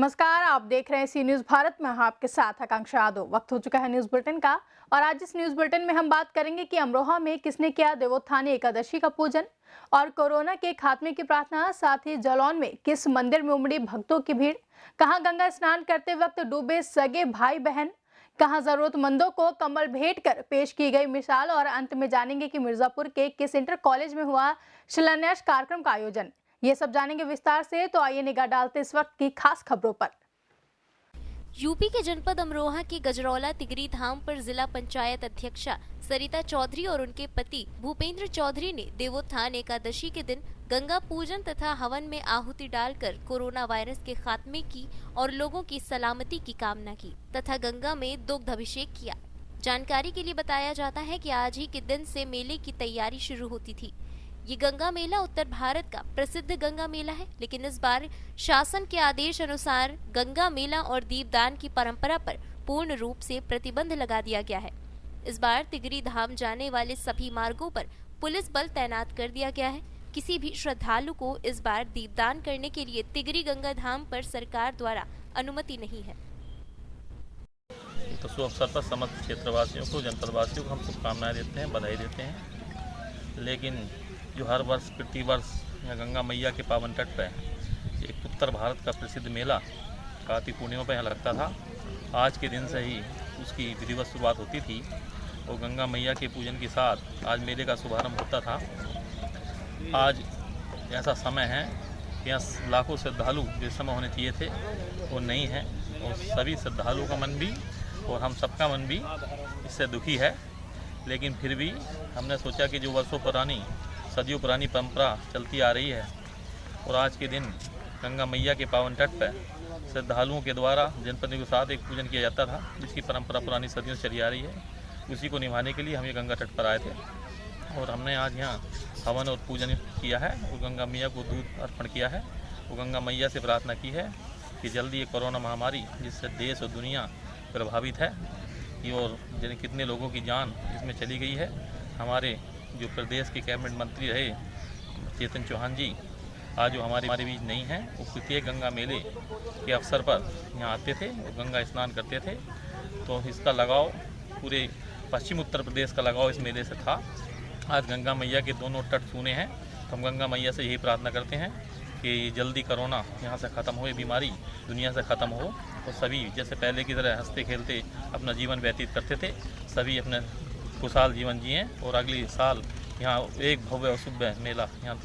नमस्कार, आप देख रहे हैं सी न्यूज भारत में। हम आपके साथ आकांक्षा यादव। वक्त हो चुका है न्यूज बुलेटिन का और आज इस न्यूज बुलेटिन में हम बात करेंगे कि अमरोहा में किसने किया देवोत्थानी एकादशी का पूजन और कोरोना के खात्मे की प्रार्थना। साथ ही जालौन में किस मंदिर में उमड़ी भक्तों की भीड़, कहां गंगा स्नान करते वक्त डूबे सगे भाई बहन, कहां जरूरतमंदों को कंबल भेंट कर पेश की गई मिसाल और अंत में जानेंगे कि मिर्जापुर के किस इंटर कॉलेज में हुआ शिलान्यास कार्यक्रम का आयोजन। ये सब जानेंगे विस्तार से, तो आइए निगाह डालते इस वक्त की खास खबरों पर। यूपी के जनपद अमरोहा के गजरौला तिगरी धाम पर जिला पंचायत अध्यक्षा सरिता चौधरी और उनके पति भूपेंद्र चौधरी ने देवोत्थान एकादशी के दिन गंगा पूजन तथा हवन में आहुति डालकर कोरोना वायरस के खात्मे की और लोगों की सलामती की कामना की तथा गंगा में दुग्ध अभिषेक किया। जानकारी के लिए बताया जाता है कि आज ही के दिन से मेले की तैयारी शुरू होती थी। ये गंगा मेला उत्तर भारत का प्रसिद्ध गंगा मेला है, लेकिन इस बार शासन के आदेश अनुसार गंगा मेला और दीपदान की परंपरा पर पूर्ण रूप से प्रतिबंध लगा दिया गया है। इस बार तिगरी धाम जाने वाले सभी मार्गों पर पुलिस बल तैनात कर दिया गया है। किसी भी श्रद्धालु को इस बार दीपदान करने के लिए तिगरी गंगा धाम पर सरकार द्वारा अनुमति नहीं है। तो शुभ अवसर पर समस्त क्षेत्रवासियों को, जनपदवासियों को हम शुभकामनाएं देते हैं, बधाई देते हैं। लेकिन जो हर वर्ष प्रति वर्ष गंगा मैया के पावन तट पर एक उत्तर भारत का प्रसिद्ध मेला कार्तिक पूर्णिमा पर यहाँ लगता था, आज के दिन से ही उसकी विधिवत शुरुआत होती थी और गंगा मैया के पूजन के साथ आज मेले का शुभारंभ होता था। आज ऐसा समय है कि यहाँ लाखों श्रद्धालु जिस समय होने चाहिए थे वो नहीं है और सभी श्रद्धालुओं का मन भी और हम सबका मन भी इससे दुखी है। लेकिन फिर भी हमने सोचा कि जो वर्षों पुरानी सदियों पुरानी परंपरा चलती आ रही है और आज के दिन गंगा मैया के पावन तट पर श्रद्धालुओं के द्वारा जनप्रतिनिधियों के साथ एक पूजन किया जाता था, जिसकी परंपरा पुरानी सदियों से चली आ रही है, उसी को निभाने के लिए हम ये गंगा तट पर आए थे और हमने आज यहाँ हवन और पूजन किया है और गंगा मैया को दूध अर्पण किया है और गंगा मैया से प्रार्थना की है कि जल्दी ये कोरोना महामारी जिससे देश और दुनिया प्रभावित है कि और कितने लोगों की जान इसमें चली गई है। हमारे जो प्रदेश के कैबिनेट मंत्री रहे चेतन चौहान जी आज जो हमारे बीच नहीं हैं, वो प्रत्येक गंगा मेले के अवसर पर यहाँ आते थे और गंगा स्नान करते थे। तो इसका लगाव पूरे पश्चिम उत्तर प्रदेश का लगाव इस मेले से था। आज गंगा मैया के दोनों तट छूने हैं, तो हम गंगा मैया से यही प्रार्थना करते हैं कि जल्दी कोरोना यहाँ से ख़त्म हो, ये बीमारी दुनिया से ख़त्म हो और सभी जैसे पहले की तरह हंसते खेलते अपना जीवन व्यतीत करते थे, सभी अपने खुशहाल जीवन जिए और अगले साल यहाँ एक भव्य और शुभ मेला यहाँ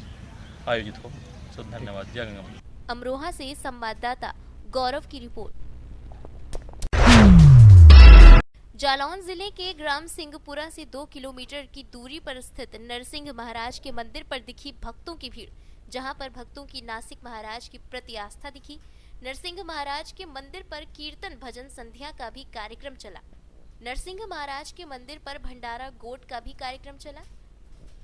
आयोजित हो। तो धन्यवाद। जय गंगा मैया। अमरोहा से संवाददाता गौरव की रिपोर्ट। जालौन जिले के ग्राम सिंहपुरा से 2 किलोमीटर की दूरी पर स्थित नरसिंह महाराज के मंदिर पर दिखी भक्तों की भीड़, जहां पर भक्तों की नासिक महाराज की प्रति आस्था दिखी। नरसिंह महाराज के मंदिर पर कीर्तन भजन संध्या का भी कार्यक्रम चला। नरसिंह महाराज के मंदिर पर भंडारा गोट का भी कार्यक्रम चला।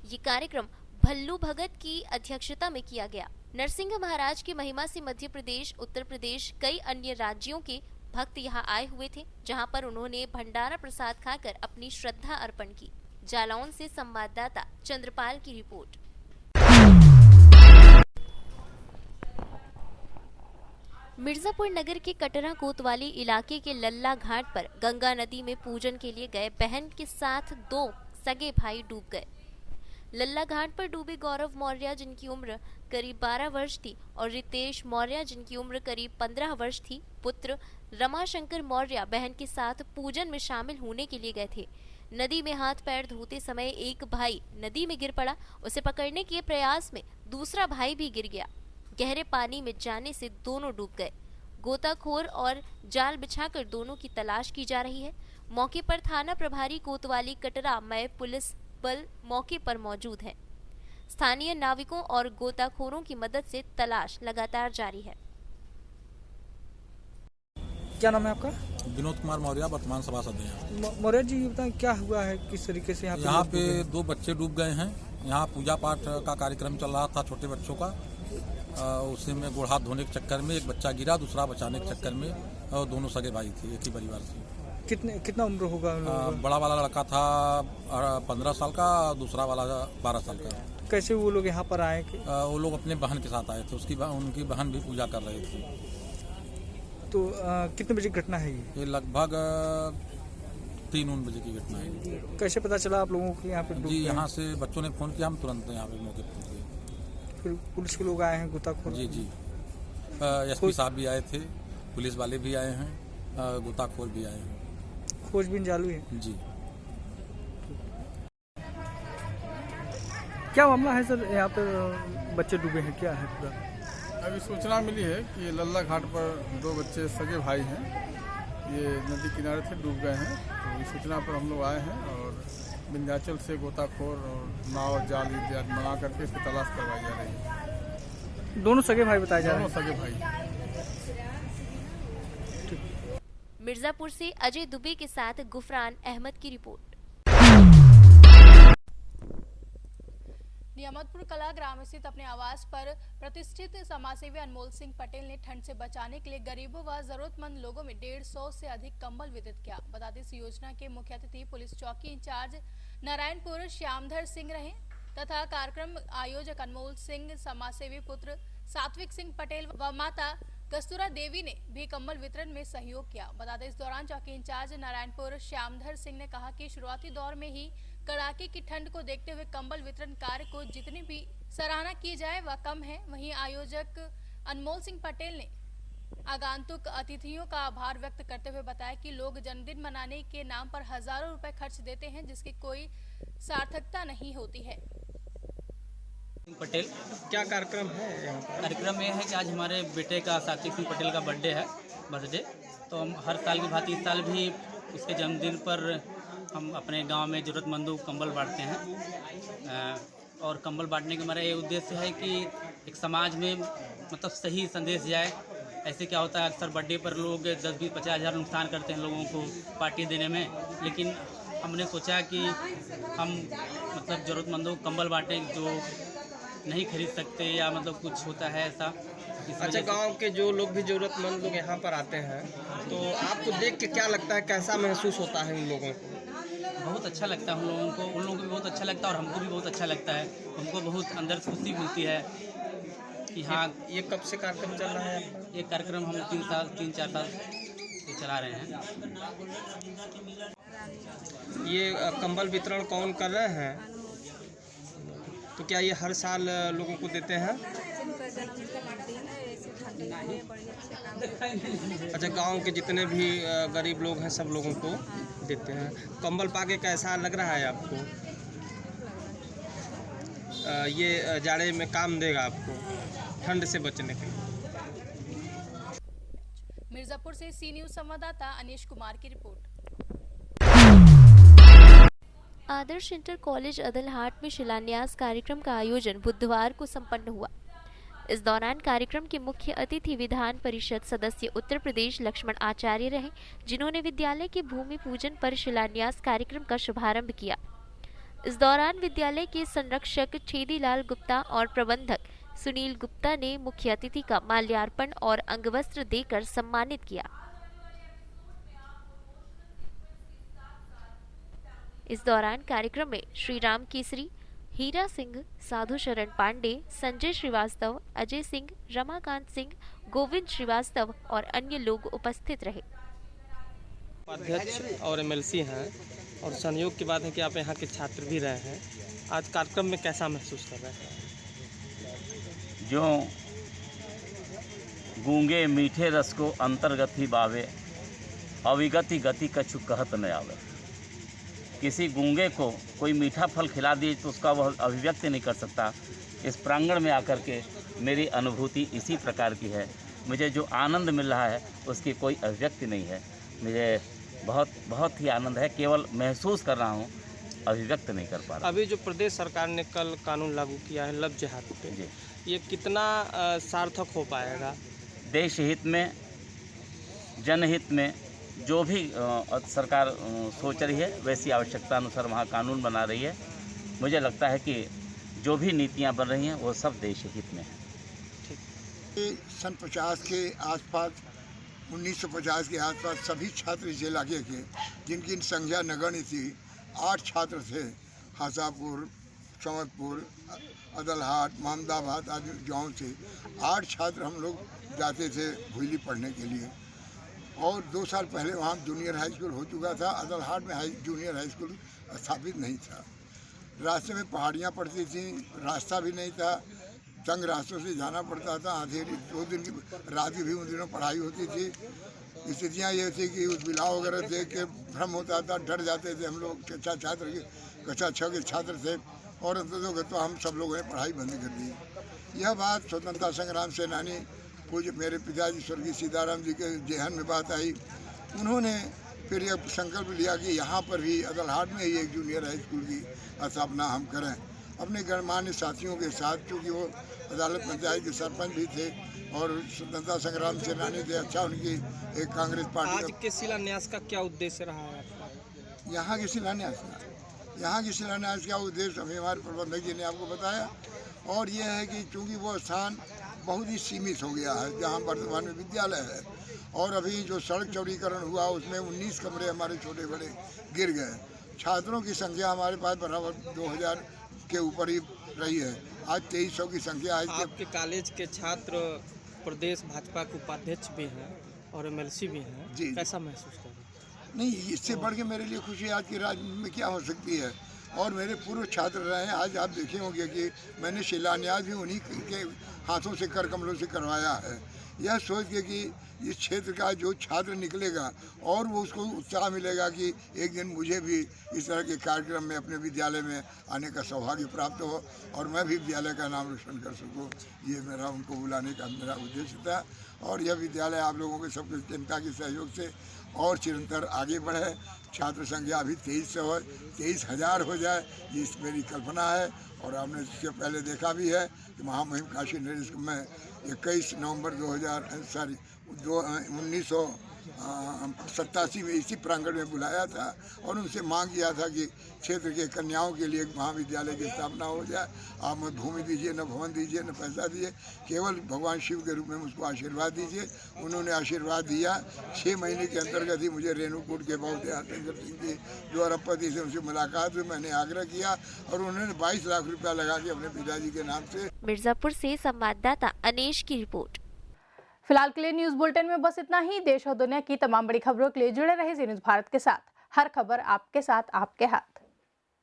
ये कार्यक्रम भल्लू भगत की अध्यक्षता में किया गया। नरसिंह महाराज की महिमा से मध्य प्रदेश, उत्तर प्रदेश, कई अन्य राज्यों के भक्त यहाँ आए हुए थे, जहाँ पर उन्होंने भंडारा प्रसाद खाकर अपनी श्रद्धा अर्पण की। जालौन से संवाददाता चंद्रपाल की रिपोर्ट। मिर्जापुर नगर के कटरा कोतवाली इलाके के लल्ला घाट पर गंगा नदी में पूजन के लिए गए बहन के साथ 2 सगे भाई डूब गए। लल्ला घाट पर डूबे गौरव मौर्य जिनकी उम्र करीब 12 वर्ष थी और रितेश मौर्य जिनकी उम्र करीब 15 वर्ष थी, पुत्र रमाशंकर मौर्य बहन के साथ पूजन में शामिल होने के लिए गए थे। नदी में हाथ पैर धोते समय एक भाई नदी में गिर पड़ा। उसे पकड़ने के प्रयास में दूसरा भाई भी गिर गया। गहरे पानी में जाने से दोनों डूब गए। गोताखोर और जाल बिछाकर दोनों की तलाश की जा रही है। मौके पर थाना प्रभारी कोतवाली कटरा में पुलिस बल मौके पर मौजूद है। स्थानीय नाविकों और गोताखोरों की मदद से तलाश लगातार जारी है। क्या नाम है आपका? विनोद कुमार मौर्य, वर्तमान सभासद हैं। मौर्य जी, बताएं क्या हुआ है, किस तरीके से यहाँ पे 2 बच्चे डूब गए हैं। यहाँ पूजा पाठ का कार्यक्रम चल रहा था छोटे बच्चों का, उसी में गोड़ हाथ धोने के चक्कर में एक बच्चा गिरा, दूसरा बचाने के चक्कर में, और दोनों सगे भाई थे, एक ही परिवार से। कितना उम्र होगा? बड़ा वाला लड़का था 15 साल का, दूसरा वाला 12 साल का। कैसे वो लोग यहाँ पर आए? वो लोग अपने बहन के साथ आए थे, उनकी बहन भी पूजा कर रही थी। तो कितने बजे की घटना है ये लगभग 3-4 बजे की घटना है। ये कैसे पता चला आप लोगों को यहाँ पे डूब जी, गए? यहाँ से बच्चों ने फ़ोन किया, हम तुरंत यहाँ पे मौके पर पहुँचे। फिर पुलिस के लोग आए हैं गोताखोर? जी एसपी साहब भी आए थे, पुलिस वाले भी आए हैं, गोताखोर भी आए हैं। खोजबीन चालू है। जी। क्या मामला है सर, यहाँ पे बच्चे डूबे हैं, क्या है पूरा? अभी सूचना मिली है कि लल्ला घाट पर 2 बच्चे सगे भाई हैं, ये नदी किनारे थे, डूब गए हैं। तो इस सूचना पर हम लोग आए हैं और विंध्याचल से गोताखोर और नाव जाल इत्यादि मंगा करके इसकी तलाश करवाई जा रही है। दोनों सगे भाई बताए जा रहे दोनों सगे भाई। मिर्जापुर से अजय दुबे के साथ गुफरान अहमद की रिपोर्ट। नियामतपुर कला ग्राम स्थित अपने आवास पर प्रतिष्ठित समाजसेवी अनमोल सिंह पटेल ने ठंड से बचाने के लिए गरीबों व जरूरतमंद लोगों में 150 से अधिक कंबल वितरित किया। बता दें, इस योजना के मुख्य अतिथि पुलिस चौकी इंचार्ज नारायणपुर श्यामधर सिंह रहे तथा कार्यक्रम आयोजक अनमोल सिंह, समाजसेवी पुत्र सात्विक सिंह पटेल व माता कस्तूरा देवी ने भी कंबल वितरण में सहयोग किया। बता दें, इस दौरान चौकी इंचार्ज नारायणपुर श्यामधर सिंह ने कहा कि शुरुआती दौर में ही कड़ाके की ठंड को देखते हुए कंबल वितरण कार्य को जितनी भी सराहना की जाए वह कम है। वहीं आयोजक अनमोल सिंह पटेल ने आगंतुक अतिथियों का आभार व्यक्त करते हुए बताया कि लोग जन्मदिन मनाने के नाम पर हजारों रुपए खर्च देते हैं, जिसकी कोई सार्थकता नहीं होती है। पटेल, क्या कार्यक्रम है यहाँ पर? कार्यक्रम ये है कि आज हमारे बेटे का सात्विक सिंह पटेल का बर्थडे, तो हम हर साल की भांति इस साल भी उसके जन्मदिन पर हम अपने गांव में ज़रूरतमंदों को कंबल बांटते हैं। और कंबल बांटने का हमारा ये उद्देश्य है कि एक समाज में मतलब सही संदेश जाए। ऐसे क्या होता है, अक्सर बर्थडे पर लोग 10-20-50 हज़ार नुकसान करते हैं लोगों को पार्टी देने में, लेकिन हमने सोचा कि हम मतलब ज़रूरतमंदों को कंबल बांटें जो नहीं खरीद सकते या मतलब कुछ होता है ऐसा। अच्छा, गांव के जो लोग भी ज़रूरतमंद लोग यहाँ पर आते हैं, तो आपको देख के क्या लगता है, कैसा महसूस होता है इन लोगों को? बहुत अच्छा लगता है उन लोगों को भी बहुत अच्छा लगता है और हमको भी बहुत अच्छा लगता है। हमको बहुत अंदर से खुशी मिलती है कि हाँ। ये कब से कार्यक्रम चल रहा है आपका? ये कार्यक्रम हम 3-4 साल से चला रहे हैं। ये कंबल वितरण कौन कर रहे हैं? तो क्या ये हर साल लोगों को देते हैं? अच्छा, गांव के जितने भी गरीब लोग हैं सब लोगों को देते हैं। कंबल पाके कैसा लग रहा है आपको? ये जाड़े में काम देगा आपको ठंड से बचने के लिए। मिर्जापुर से सी न्यूज संवाददाता अनीश कुमार की रिपोर्ट। आदर्श इंटर कॉलेज अदलहाट में शिलान्यास कार्यक्रम का आयोजन बुधवार को संपन्न हुआ। इस दौरान कार्यक्रम के मुख्य अतिथि विधान परिषद सदस्य उत्तर प्रदेश लक्ष्मण आचार्य रहे, जिन्होंने विद्यालय के भूमि पूजन पर शिलान्यास कार्यक्रम का शुभारंभ किया। इस दौरान विद्यालय के संरक्षक छेदीलाल गुप्ता और प्रबंधक सुनील गुप्ता ने मुख्य अतिथि का माल्यार्पण और अंगवस्त्र देकर सम्मानित किया। इस दौरान कार्यक्रम में श्री राम केसरी, हीरा सिंह, साधु शरण पांडे, संजय श्रीवास्तव, अजय सिंह, रमाकांत सिंह, गोविंद श्रीवास्तव और अन्य लोग उपस्थित रहे। अध्यक्ष और एमएलसी हैं और संयोग की बात है कि आप यहाँ के छात्र भी रहे हैं। आज कार्यक्रम में कैसा महसूस कर रहे हैं? जो गूंगे मीठे रस को अंतर्गत ही बावे, अविगति गति कछु कहत न आवे। किसी गूंगे को कोई मीठा फल खिला दिए तो उसका वह अभिव्यक्ति नहीं कर सकता। इस प्रांगण में आकर के मेरी अनुभूति इसी प्रकार की है। मुझे जो आनंद मिल रहा है उसकी कोई अभिव्यक्ति नहीं है। मुझे बहुत ही आनंद है, केवल महसूस कर रहा हूँ, अभिव्यक्त नहीं कर पा रहा। अभी जो प्रदेश सरकार ने कल कानून लागू किया है लव जिहाद पे, जी, ये कितना सार्थक हो पाएगा? देश हित में, जनहित में जो भी सरकार सोच रही है वैसी आवश्यकता अनुसार वहाँ कानून बना रही है। मुझे लगता है कि जो भी नीतियाँ बन रही हैं वो सब देश हित में है। सन 50 के आसपास, 1950 के आसपास सभी छात्र इस इलाके के, जिनकी संख्या नगण्य थी, 8 छात्र थे। हासापुर, समतपुर, अदलहाट, महमदाबाद आदि गाँव से 8 छात्र हम लोग जाते थे भुइली पढ़ने के लिए। और 2 साल पहले वहाँ जूनियर हाई स्कूल हो चुका था। अदलहाट में जूनियर हाई स्कूल स्थापित नहीं था। रास्ते में पहाड़ियाँ पड़ती थी, रास्ता भी नहीं था, तंग रास्तों से जाना पड़ता था। आधे 2 दिन की रात की भी उन दिनों पढ़ाई होती थी। स्थितियाँ ये थी कि उस बिलाव वगैरह देख के भ्रम होता था, डर जाते थे हम लोग। कक्षा 6 के छात्र थे और अंततः हम सब लोगों ने पढ़ाई बंद कर दी। यह बात स्वतंत्रता संग्राम सेनानी पूज्य मेरे पिताजी स्वर्गीय सीताराम जी के जेहन में बात आई। उन्होंने फिर यह संकल्प लिया कि यहाँ पर भी अदलहाट में ही एक जूनियर हाई स्कूल की स्थापना हम करें अपने गणमान्य साथियों के साथ, क्योंकि वो अदालत पंचायत के सरपंच भी थे और स्वतंत्रता संग्राम सेनानी थे। अच्छा, उनकी एक कांग्रेस पार्टी आज के शिलान्यास का क्या उद्देश्य रहा है आपका? यहाँ के शिलान्यास का उद्देश्य अभी हमारे प्रबंधक जी ने आपको बताया, और यह है कि चूँकि वो स्थान बहुत ही सीमित हो गया है जहाँ वर्तमान में विद्यालय है, और अभी जो सड़क चौड़ीकरण हुआ उसमें 19 कमरे हमारे छोटे बड़े गिर गए। छात्रों की संख्या हमारे पास बराबर 2000 के ऊपर ही रही है। आज 2300 की संख्या। आज आपके कॉलेज के छात्र प्रदेश भाजपा के उपाध्यक्ष भी हैं और एमएलसी भी हैं जी। कैसा महसूस कर रहे हैं? नहीं, इससे बढ़ के मेरे लिए खुशी आज की राज्य में क्या हो सकती है। और मेरे पूर्व छात्र रहे हैं। आज आप देखे होंगे कि मैंने शिलान्यास भी उन्हीं के हाथों से कर कमलों से करवाया है। यह सोच के कि इस क्षेत्र का जो छात्र निकलेगा और वो उसको उत्साह मिलेगा कि एक दिन मुझे भी इस तरह के कार्यक्रम में अपने विद्यालय में आने का सौभाग्य प्राप्त हो और मैं भी विद्यालय का नाम रोशन कर सकूं। ये मेरा उनको बुलाने का मेरा उद्देश्य था। और यह विद्यालय आप लोगों के सबके जनता के सहयोग से और चिरंतर आगे बढ़े। छात्र संख्या अभी 23,000 हो जाए, ये मेरी कल्पना है। और हमने इससे पहले देखा भी है कि महामहिम काशी नरेश को मैं 21 नवंबर 1987 में इसी प्रांगण में बुलाया था और उनसे मांग किया था कि क्षेत्र के कन्याओं के लिए एक महाविद्यालय की स्थापना हो जाए। आप मत भूमि दीजिए, न भवन दीजिए, न पैसा दीजिए, केवल भगवान शिव के रूप में मुझको आशीर्वाद दीजिए। उन्होंने आशीर्वाद दिया। 6 महीने के अंतर्गत ही मुझे रेणुकूट के बहुत शंकर सिंह जी जो अरबपति से उनसे मुलाकात हुई। मैंने आग्रह किया और उन्होंने 22 लाख रुपया लगा के अपने पिताजी के नाम से। मिर्जापुर से संवाददाता अनेश की रिपोर्ट। फिलहाल के लिए न्यूज बुलेटिन में बस इतना ही। देश और दुनिया की तमाम बड़ी खबरों के लिए जुड़े रहे जी न्यूज भारत के साथ। हर खबर आपके साथ, आपके हाथ।